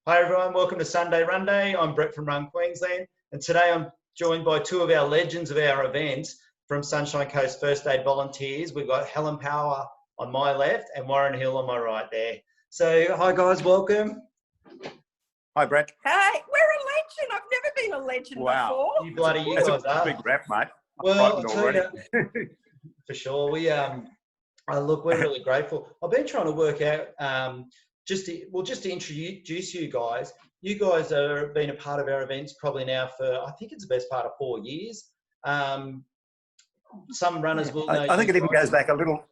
Hi everyone, welcome to Sunday Runday. I'm Brett from Run Queensland, and today I'm joined by two of our legends of our events from Sunshine Coast First Aid Volunteers. We've got Helen Power on my left and Warren Hill on my right there. So, hi guys, welcome. Hi Brett. Hey, we're a legend. I've never been a legend before. You bloody, you That's guys a are. big rap, mate. Well, I'll tell you, for sure. Look, we're really grateful. I've been trying to work out, just to introduce you guys. You guys have been a part of our events probably now for, I think it's the best part of 4 years. Some runners will know. I think it even goes back a little.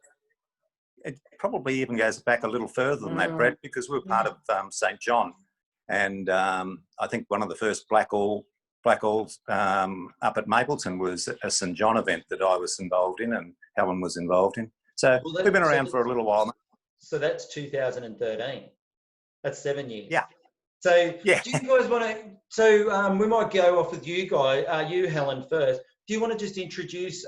It probably even goes back a little further than that, Brett, because we're part of St. John, and I think one of the first Black Alls up at Mapleton was a St. John event that I was involved in, and Helen was involved in. So we've been around for a little while. So that's 2013. That's 7 years. Yeah. So yeah. Do you guys want to? So we might go off with you guys. You, Helen, first. Do you want to just introduce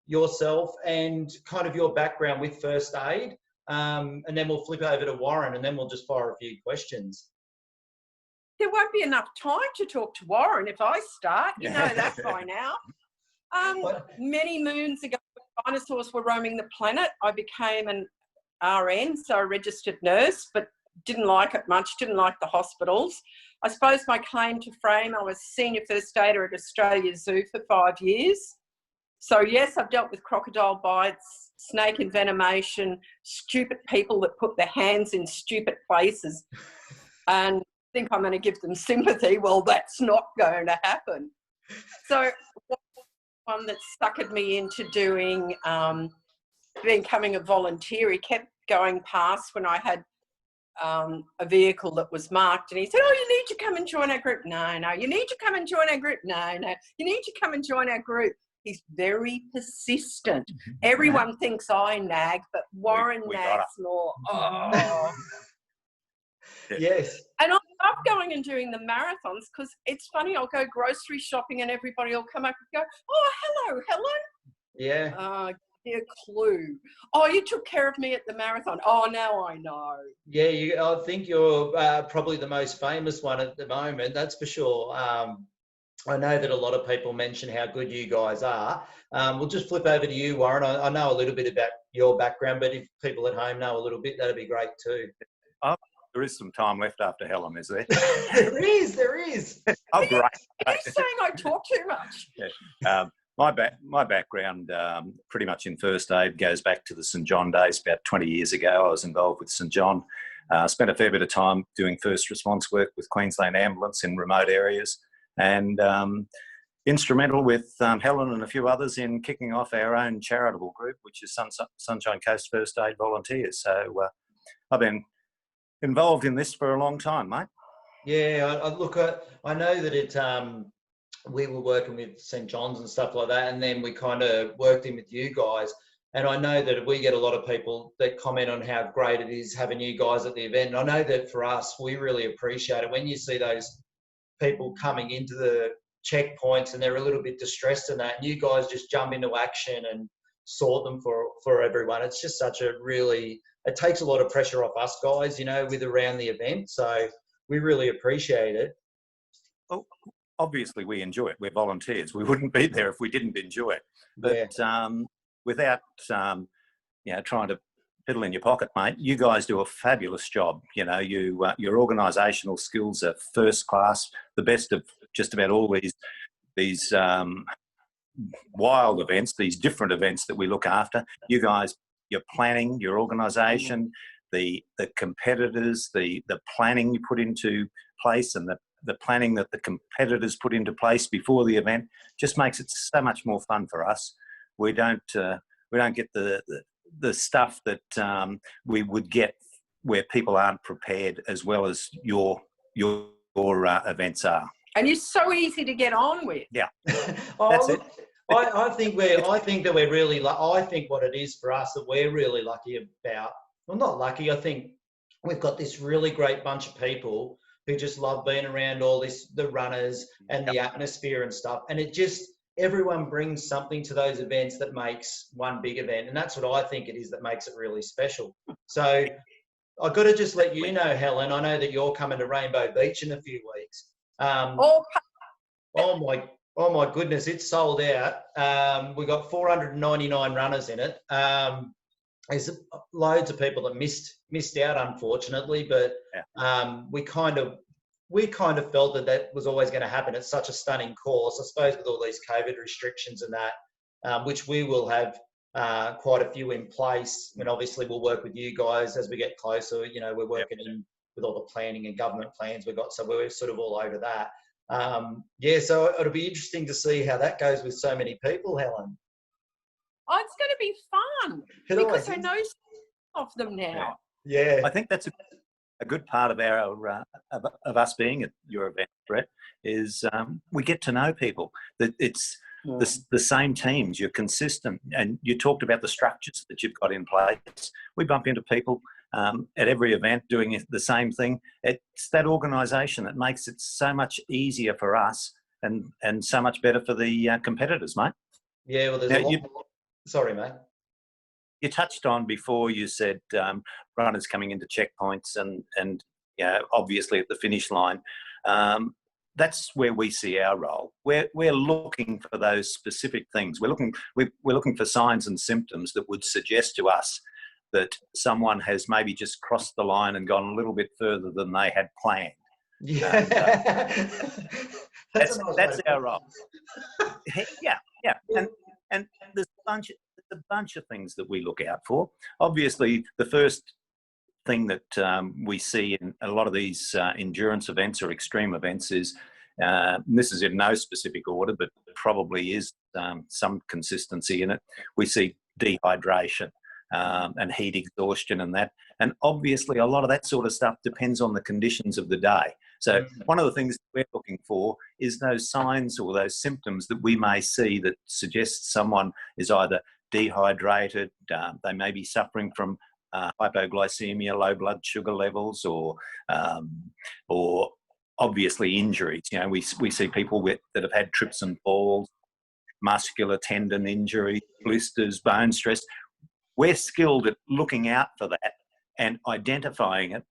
yourself and kind of your background with first aid, and then we'll flip over to Warren, and then we'll just fire a few questions. There won't be enough time to talk to Warren if I start. You know that by now. Many moons ago, when dinosaurs were roaming the planet, I became an RN, so a registered nurse, but didn't like it much, didn't like the hospitals. I suppose my claim to fame, I was senior first aider at Australia Zoo for 5 years. So yes, I've dealt with crocodile bites, snake envenomation, stupid people that put their hands in stupid places and think I'm going to give them sympathy. Well, that's not going to happen. So one that suckered me into doing, becoming a volunteer, he kept going past when I had a vehicle that was marked, and he said, "Oh, you need to come and join our group." No, you need to come and join our group. No, you need to come and join our group. He's very persistent. Everyone thinks I nag, but Warren nags more. Oh. Yes. And I love going and doing the marathons because it's funny. I'll go grocery shopping and everybody will come up and go, "Oh, hello, Helen." Yeah. A clue. "Oh, you took care of me at the marathon." "Oh, now I know." Yeah, I think you're probably the most famous one at the moment, that's for sure. I know that a lot of people mention how good you guys are. We'll just flip over to you, Warren. I know a little bit about your background, but if people at home know a little bit, that'd be great too. Oh, there is some time left after Helen, is there? There is. Oh, great. Are you saying I talk too much? Yeah. My background, pretty much in first aid, goes back to the St. John days. About 20 years ago, I was involved with St. John. Spent a fair bit of time doing first response work with Queensland Ambulance in remote areas, and instrumental with Helen and a few others in kicking off our own charitable group, which is Sunshine Coast First Aid Volunteers. So I've been involved in this for a long time, mate. Yeah, I know that we were working with St. John's and stuff like that, and then we kind of worked in with you guys. And I know that we get a lot of people that comment on how great it is having you guys at the event. And I know that for us, we really appreciate it when you see those people coming into the checkpoints and they're a little bit distressed in that, and you guys just jump into action and sort them for everyone. It's just it takes a lot of pressure off us guys, with around the event. So we really appreciate it. Oh, obviously we enjoy it. We're volunteers. We wouldn't be there if we didn't enjoy it. But without trying to fiddle in your pocket, mate, you guys do a fabulous job. Your organisational skills are first class, the best of just about all these wild events, these different events that we look after. You guys, your planning, your organisation, the competitors, the planning you put into place, and the planning that the competitors put into place before the event just makes it so much more fun for us. We don't get the stuff that we would get where people aren't prepared as well as your events are. And you're so easy to get on with. Yeah, that's it. I think what it is for us that we're really lucky about. Well, not lucky. I think we've got this really great bunch of people who just love being around the runners and the atmosphere and stuff. And everyone brings something to those events that makes one big event. And that's what I think it is that makes it really special. So I've got to just let you know, Helen, I know that you're coming to Rainbow Beach in a few weeks. Oh, Oh my goodness, it's sold out. We've got 499 runners in it. There's loads of people that missed out, unfortunately, but we kind of felt that was always going to happen. It's such a stunning course, I suppose, with all these COVID restrictions and that, which we will have quite a few in place. And obviously, we'll work with you guys as we get closer. You know, we're working in with all the planning and government plans we've got, so we're sort of all over that. So it'll be interesting to see how that goes with so many people, Helen. Oh, it's going to be fun because I know some of them now. Yeah. I think that's a good part of our of us being at your event, Brett, is we get to know people. That it's the same teams. You're consistent, and you talked about the structures that you've got in place. We bump into people at every event doing the same thing. It's that organisation that makes it so much easier for us and so much better for the competitors, mate. Yeah, well, there's a lot. Sorry, mate. You touched on before, you said runners coming into checkpoints and obviously at the finish line. That's where we see our role. We're looking for those specific things. We're looking for signs and symptoms that would suggest to us that someone has maybe just crossed the line and gone a little bit further than they had planned. Yeah. That's our role. Yeah. And there's a bunch of things that we look out for. Obviously, the first thing that we see in a lot of these endurance events or extreme events is, this is in no specific order, but probably is some consistency in it. We see dehydration and heat exhaustion and that. And obviously, a lot of that sort of stuff depends on the conditions of the day. So one of the things we're looking for is those signs or those symptoms that we may see that suggest someone is either dehydrated, they may be suffering from hypoglycemia, low blood sugar levels, or obviously injuries. You know, we see people that have had trips and falls, muscular tendon injury, blisters, bone stress. We're skilled at looking out for that and identifying it,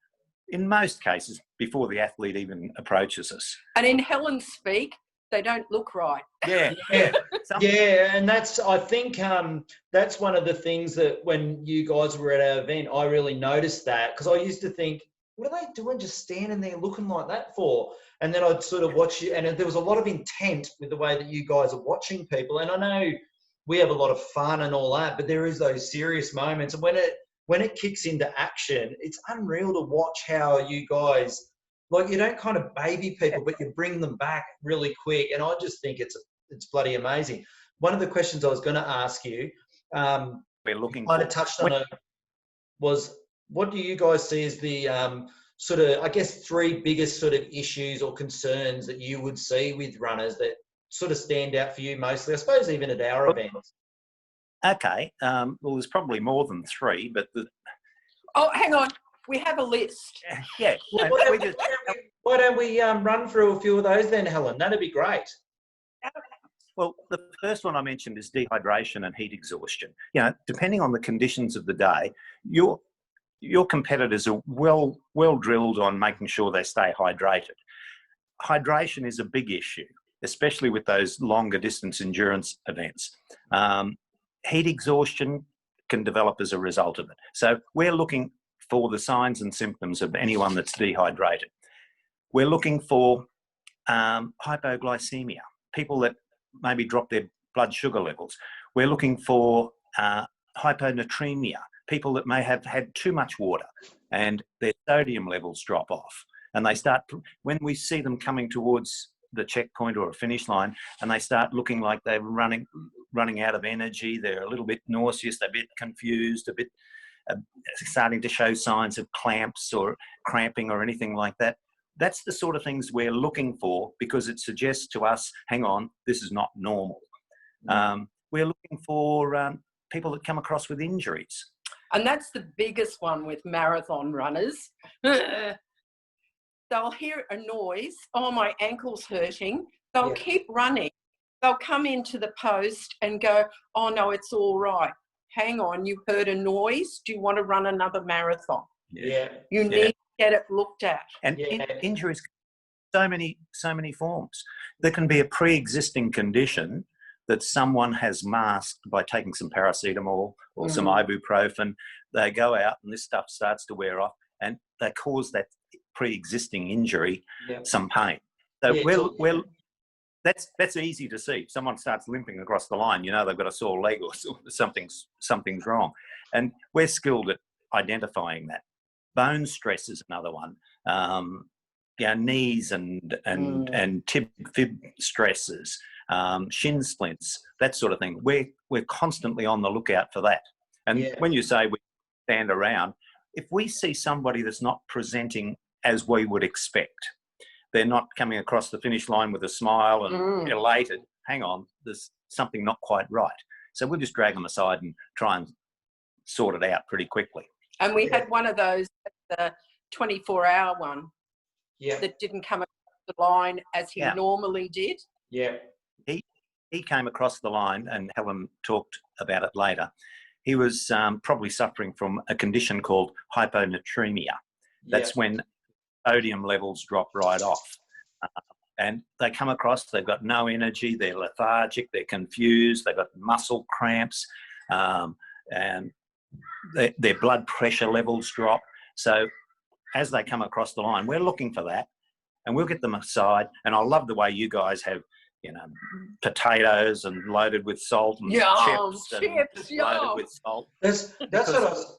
in most cases, before the athlete even approaches us. And in Helen's speak, they don't look right. Yeah. And I think that's one of the things that when you guys were at our event, I really noticed that, because I used to think, what are they doing just standing there looking like that for? And then I'd sort of watch you, and there was a lot of intent with the way that you guys are watching people. And I know we have a lot of fun and all that, but there is those serious moments. And when it kicks into action, it's unreal to watch how you guys, like, you don't kind of baby people, but you bring them back really quick. And I just think it's bloody amazing. One of the questions I was going to ask you, we're looking kind of touched on it, was what do you guys see as the sort of, I guess, three biggest sort of issues or concerns that you would see with runners that sort of stand out for you mostly, I suppose, even at our events? Okay. Well, there's probably more than three, but Oh, hang on. We have a list. Yeah. Why don't we run through a few of those then, Helen? That'd be great. Well, the first one I mentioned is dehydration and heat exhaustion. You know, depending on the conditions of the day, your competitors are well drilled on making sure they stay hydrated. Hydration is a big issue, especially with those longer distance endurance events. Heat exhaustion can develop as a result of it. So we're looking for the signs and symptoms of anyone that's dehydrated. We're looking for hypoglycemia, people that maybe drop their blood sugar levels. We're looking for hyponatremia, people that may have had too much water and their sodium levels drop off. And they start, when we see them coming towards the checkpoint or a finish line, and they start looking like they're running out of energy, they're a little bit nauseous, they're a bit confused, a bit starting to show signs of clamps or cramping or anything like that. That's the sort of things we're looking for, because it suggests to us, hang on, this is not normal. We're looking for people that come across with injuries. And that's the biggest one with marathon runners. They'll hear a noise, oh, my ankle's hurting. They'll keep running. They'll come into the post and go, oh, no, it's all right. Hang on, you heard a noise. Do you want to run another marathon? Yeah. You need to get it looked at. And injuries, so many forms. There can be a pre-existing condition that someone has masked by taking some paracetamol or some ibuprofen. They go out and this stuff starts to wear off, and they cause that pre-existing injury some pain. So that's easy to see. If someone starts limping across the line, you know they've got a sore leg or something's wrong. And we're skilled at identifying that. Bone stress is another one. Knees and fib stresses, shin splints, that sort of thing. We're constantly on the lookout for that. And when you say we stand around, if we see somebody that's not presenting as we would expect, they're not coming across the finish line with a smile and elated, hang on, there's something not quite right. So we'll just drag them aside and try and sort it out pretty quickly. And we had one of those, the 24-hour one, that didn't come across the line as he normally did. Yeah. He came across the line, and Helen talked about it later. He was probably suffering from a condition called hyponatremia. That's when sodium levels drop right off. And they come across, they've got no energy, they're lethargic, they're confused, they've got muscle cramps, and their blood pressure levels drop. So as they come across the line, we're looking for that, and we'll get them aside. And I love the way you guys have, potatoes and loaded with salt and chips loaded with salt. That's what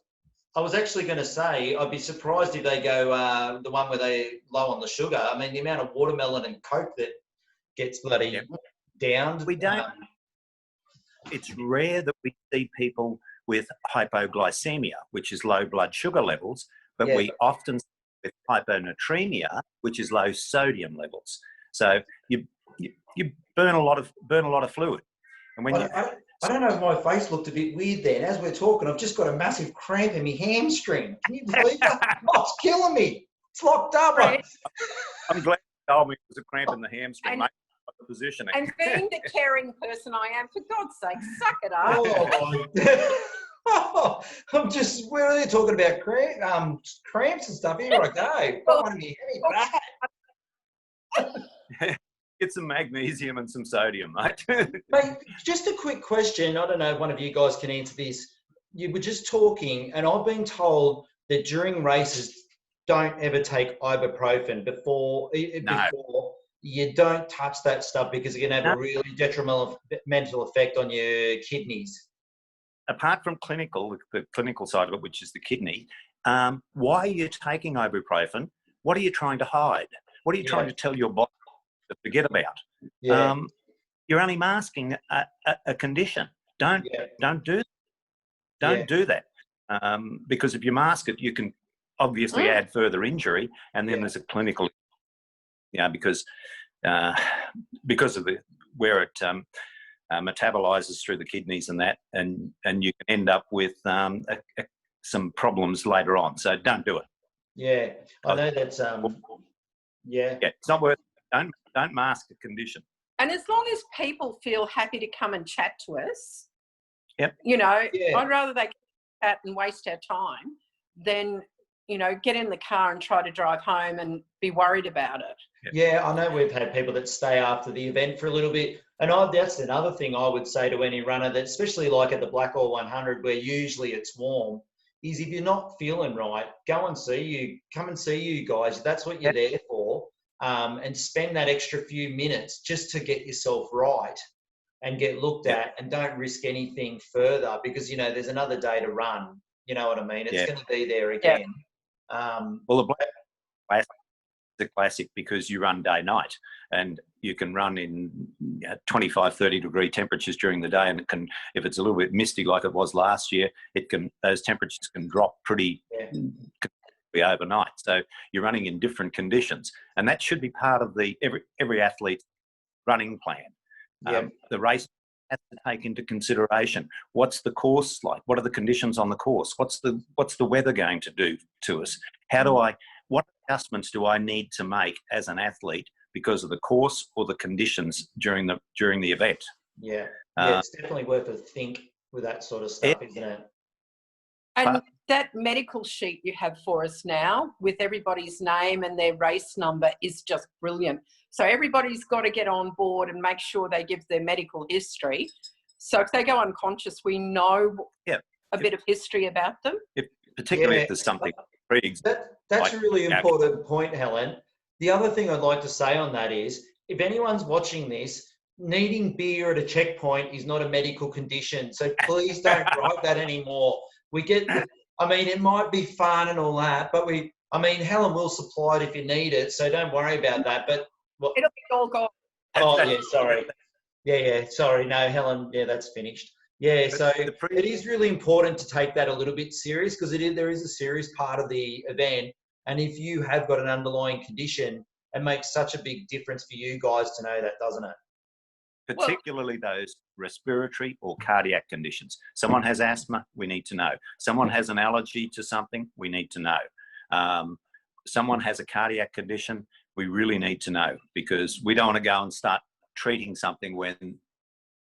I was actually going to say. I'd be surprised if they go the one where they low on the sugar. I mean, the amount of watermelon and Coke that gets bloody downed. We don't. It's rare that we see people with hypoglycemia, which is low blood sugar levels, but we often see with hyponatremia, which is low sodium levels. So you burn a lot of fluid, and when I don't know if my face looked a bit weird then. As we're talking, I've just got a massive cramp in my hamstring. Can you believe that? Oh, it's killing me. It's locked up. I'm glad you told me it was a cramp in the hamstring, mate. The positioning. And being the caring person I am, for God's sake, suck it up. We're really talking about cramps and stuff. Here I go. Got one of me back. Get some magnesium and some sodium, mate. Mate, just a quick question. I don't know if one of you guys can answer this. You were just talking, and I've been told that during races, don't ever take ibuprofen before you don't touch that stuff, because it can have a really detrimental effect on your kidneys. Apart from the clinical side of it, which is the kidney, why are you taking ibuprofen? What are you trying to hide? What are you trying to tell your body to forget about? You're only masking a condition. Don't do that. Because if you mask it, you can obviously add further injury, and then there's a clinical, because of where it metabolizes through the kidneys and that, and you can end up with some problems later on. So don't do it. Yeah, I know that's it's not worth it. Don't mask a condition. And as long as people feel happy to come and chat to us, I'd rather they chat and waste our time than get in the car and try to drive home and be worried about it. Yeah, I know we've had people that stay after the event for a little bit. And that's another thing I would say to any runner, that especially like at the Blackall 100, where usually it's warm, is if you're not feeling right, come and see you guys. That's what you're there for. And spend that extra few minutes just to get yourself right and get looked at, and don't risk anything further, because, there's another day to run. You know what I mean? It's going to be there again. Well, the Black is a classic because you run day night, and you can run in 25, 30 degree temperatures during the day, and it can, if it's a little bit misty like it was last year, those temperatures can drop pretty overnight. So you're running in different conditions, and that should be part of every athlete's running plan. The race has to take into consideration what's the course like, what are the conditions on the course, what's the weather going to do to us, what adjustments do I need to make as an athlete because of the course or the conditions during the event. It's definitely worth a think with that sort of stuff, isn't it? And that medical sheet you have for us now with everybody's name and their race number is just brilliant. So everybody's got to get on board and make sure they give their medical history. So if they go unconscious, we know a bit of history about them. Particularly if there's something pre-existing. That's a really important point, Helen. The other thing I'd like to say on that is, if anyone's watching this, needing beer at a checkpoint is not a medical condition. So please don't write that anymore. It might be fun and all that, but Helen will supply it if you need it. So don't worry about that. But it'll be all gone. Oh, yeah, sorry. Yeah, sorry. No, Helen, that's finished. Yeah, so it is really important to take that a little bit serious, because there is a serious part of the event. And if you have got an underlying condition, it makes such a big difference for you guys to know that, doesn't it? Particularly those respiratory or cardiac conditions. Someone has asthma, we need to know. Someone has an allergy to something, we need to know. Someone has a cardiac condition, we really need to know, because we don't want to go and start treating something when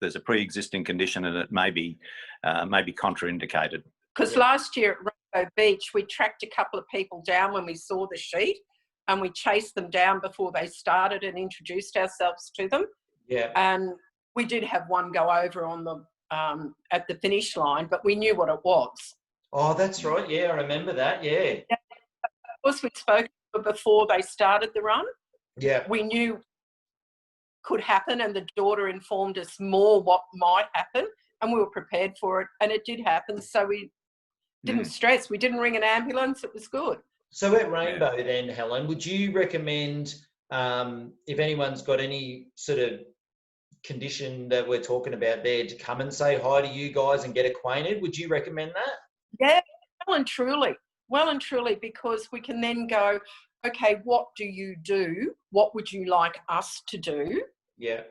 there's a pre-existing condition and it may be contraindicated. Because last year at Runday Beach, we tracked a couple of people down when we saw the sheet, and we chased them down before they started and introduced ourselves to them. Yeah. And we did have one go over on the at the finish line, but we knew what it was. Oh, that's right. Yeah, I remember that. Yeah. Of course, we'd spoken before they started the run. Yeah. We knew could happen, and the daughter informed us more what might happen, and we were prepared for it, and it did happen. So we didn't stress. We didn't ring an ambulance. It was good. So at Rainbow then, Helen, would you recommend, if anyone's got any sort of condition that we're talking about there, to come and say hi to you guys and get acquainted? Would you recommend that? Yeah, well and truly, because we can then go, okay, what do you do? What would you like us to do? Yeah.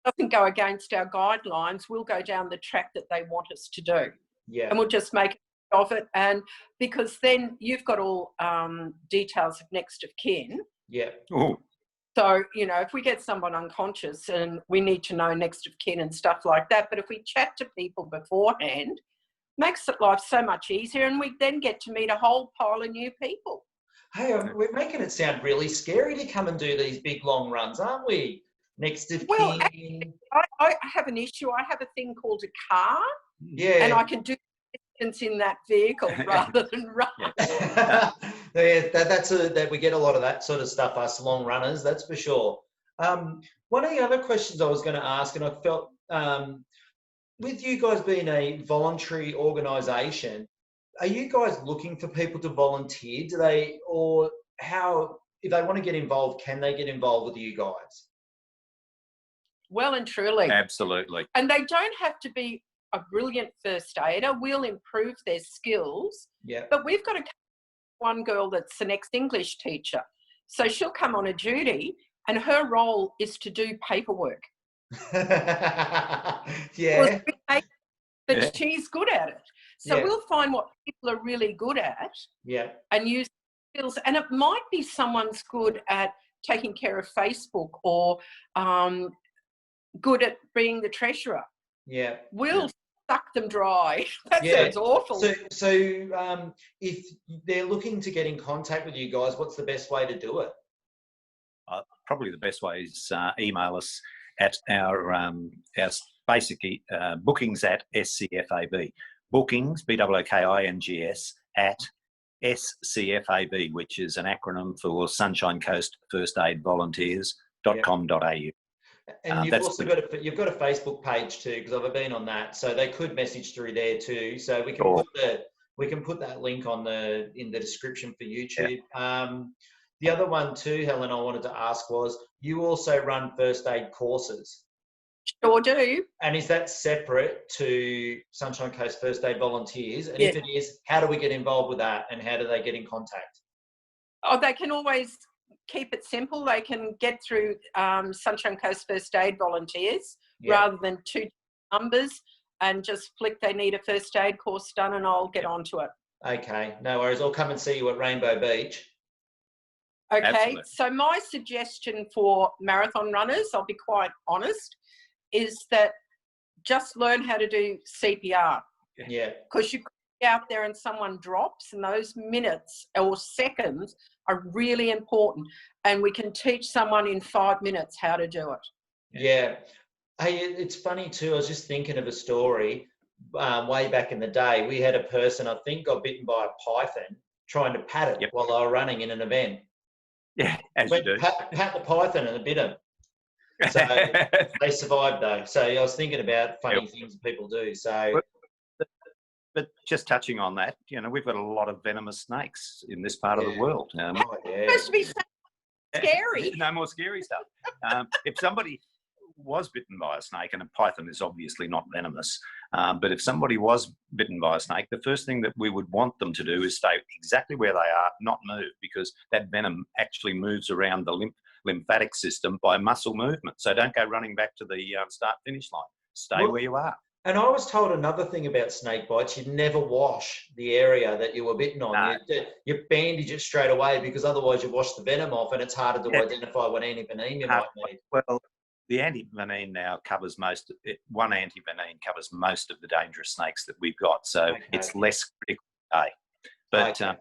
Doesn't go against our guidelines. We'll go down the track that they want us to do. Yeah. And we'll just make of it. And because then you've got all details of next of kin. Yeah. Ooh. So, if we get someone unconscious, and we need to know next of kin and stuff like that. But if we chat to people beforehand, makes life so much easier, and we then get to meet a whole pile of new people. Hey, we're making it sound really scary to come and do these big long runs, aren't we? Next of kin. Actually, I have an issue. I have a thing called a car. Yeah. And I can do distance in that vehicle rather than run. That we get a lot of that sort of stuff, us long runners, that's for sure. One of the other questions I was going to ask, and I felt with you guys being a voluntary organisation, are you guys looking for people to volunteer? If they want to get involved, can they get involved with you guys? Well and truly. Absolutely. And they don't have to be a brilliant first aider. We'll improve their skills. Yeah. But we've got one girl that's an ex-English teacher. So she'll come on a duty, and her role is to do paperwork. Yeah. But she's good at it. So we'll find what people are really good at. Yeah. And use skills. And it might be someone's good at taking care of Facebook, or good at being the treasurer. Yeah. We'll suck them dry. That sounds awful. So if they're looking to get in contact with you guys, what's the best way to do it? Probably the best way is email us at our basically bookings at SCFAB. Bookings, BOOKINGS, at SCFAB, which is an acronym for Sunshine Coast First Aid Volunteers.com.au. And you've also got a Facebook page too, because I've been on that, so they could message through there too. So we can put that link in the description for YouTube. Yeah. The other one too, Helen, I wanted to ask was, you also run first aid courses. Sure do. And is that separate to Sunshine Coast First Aid Volunteers? And if it is, how do we get involved with that, and how do they get in contact? Oh, they can always keep it simple. They can get through Sunshine Coast First Aid Volunteers rather than 2 numbers, and just flick they need a first aid course done, and I'll get onto it. Okay, no worries. I'll come and see you at Rainbow Beach. Okay, Absolutely. So my suggestion for marathon runners, I'll be quite honest, is that just learn how to do CPR. Yeah. Because you out there and someone drops, and those minutes or seconds are really important, and we can teach someone in 5 minutes how to do it. Yeah. Hey, it's funny too. I was just thinking of a story way back in the day. We had a person, I think, got bitten by a python trying to pat it while they were running in an event. Yeah, as you do. Pat the python and it bit him. So they survived though. So I was thinking about funny things people do. So, but just touching on that, we've got a lot of venomous snakes in this part of the world. It's supposed to be so scary. No more scary stuff. If somebody was bitten by a snake, and a python is obviously not venomous, but if somebody was bitten by a snake, the first thing that we would want them to do is stay exactly where they are, not move, because that venom actually moves around the lymphatic system by muscle movement. So don't go running back to the start-finish line. Stay where you are. And I was told another thing about snake bites, you'd never wash the area that you were bitten on. No. You bandage it straight away, because otherwise you wash the venom off and it's harder to identify what antivenin you might need. Well, the antivenin now covers one antivenin covers most of the dangerous snakes that we've got. So it's less critical today. But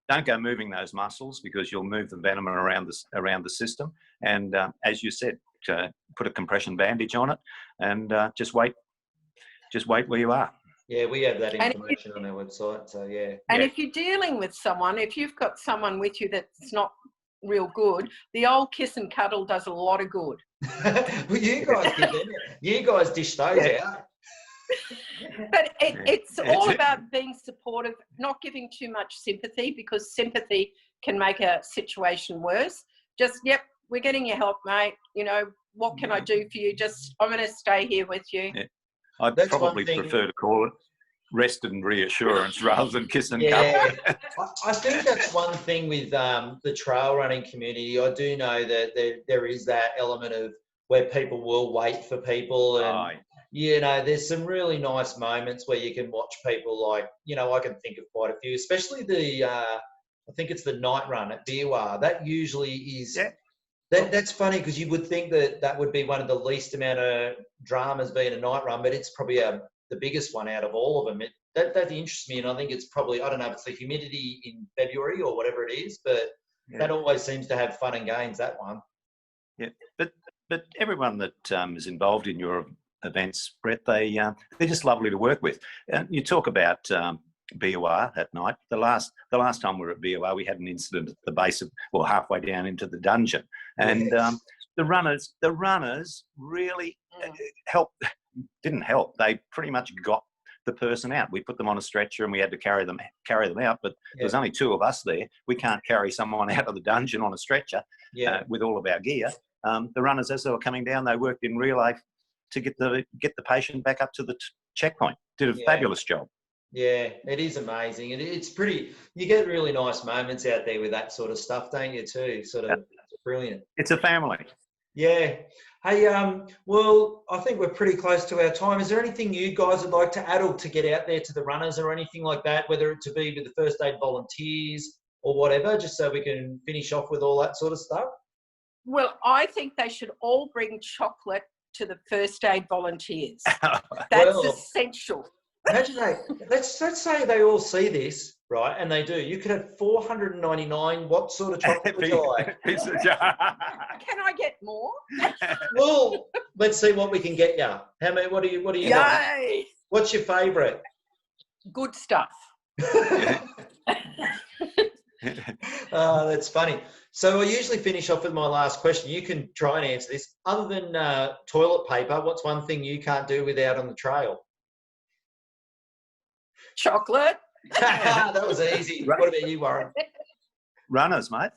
don't go moving those muscles, because you'll move the venom around the system. And as you said, put a compression bandage on it and just wait where you are. Yeah, we have that information on our website. So yeah. And if you're dealing with someone, if you've got someone with you that's not real good, the old kiss and cuddle does a lot of good. Well, you guys dish those out. But it's all about being supportive, not giving too much sympathy, because sympathy can make a situation worse. Just, we're getting your help, mate. What can I do for you? I'm going to stay here with you. Yeah. I'd probably prefer to call it rest and reassurance rather than kiss and cuddle. I think that's one thing with the trail running community. I do know that there is that element of where people will wait for people, and there's some really nice moments where you can watch people, like, I can think of quite a few, especially I think it's the night run at Biwa. That usually is. Yeah. That's funny, because you would think that would be one of the least amount of dramas being a night run, but it's probably the biggest one out of all of them. That interests me, and I think it's probably, I don't know if it's the humidity in February or whatever it is, but that always seems to have fun and games, that one. Yeah, but everyone that is involved in your events, Brett, they're just lovely to work with. And you talk about BOR at night. The last time we were at BOR, we had an incident at the base of, halfway down into the dungeon, and the runners really didn't help. They pretty much got the person out. We put them on a stretcher and we had to carry them out, but there's only 2 of us there. We can't carry someone out of the dungeon on a stretcher with all of our gear. The runners, as they were coming down, they worked in relay to get the patient back up to the checkpoint. Did a fabulous job. Yeah, it is amazing. And it's pretty, you get really nice moments out there with that sort of stuff, don't you, too? Sort of brilliant. It's a family. Yeah. Hey, well, I think we're pretty close to our time. Is there anything you guys would like to add or to get out there to the runners or anything like that, whether it to be with the first aid volunteers or whatever, just so we can finish off with all that sort of stuff? Well, I think they should all bring chocolate to the first aid volunteers. That's essential. Imagine let's say they all see this, right? And they do. You could have 499. What sort of chocolate would you like? Can I get more? Well, let's see what we can get you. How many? What do you Yay! What's your favourite? Good stuff. That's funny. So I usually finish off with my last question. You can try and answer this. Other than toilet paper, what's one thing you can't do without on the trail? Chocolate. That was easy. What about you, Warren? Runners, mate.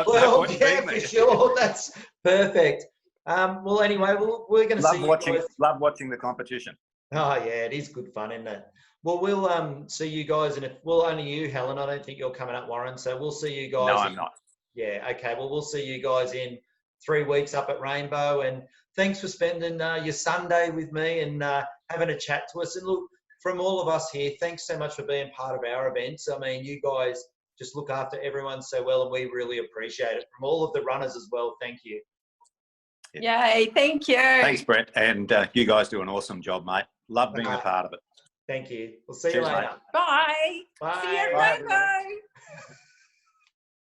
Well, yeah, for sure. That's perfect. Well, anyway, we're going to see you guys. Love watching the competition. Oh, yeah, it is good fun, isn't it? Well, we'll see you guys, and only you, Helen. I don't think you're coming up, Warren. So we'll see you guys. No, I'm not. Yeah, okay. Well, we'll see you guys in 3 weeks up at Rainbow, and thanks for spending your Sunday with me and having a chat to us. And look, from all of us here, thanks so much for being part of our events. I mean, you guys just look after everyone so well, and we really appreciate it. From all of the runners as well, thank you. Yay, thank you. Thanks, Brett. And you guys do an awesome job, mate. Love being a part of it. Thank you. We'll see Cheers, you later. mate. Bye. Bye. See you at Bye, Rainbow.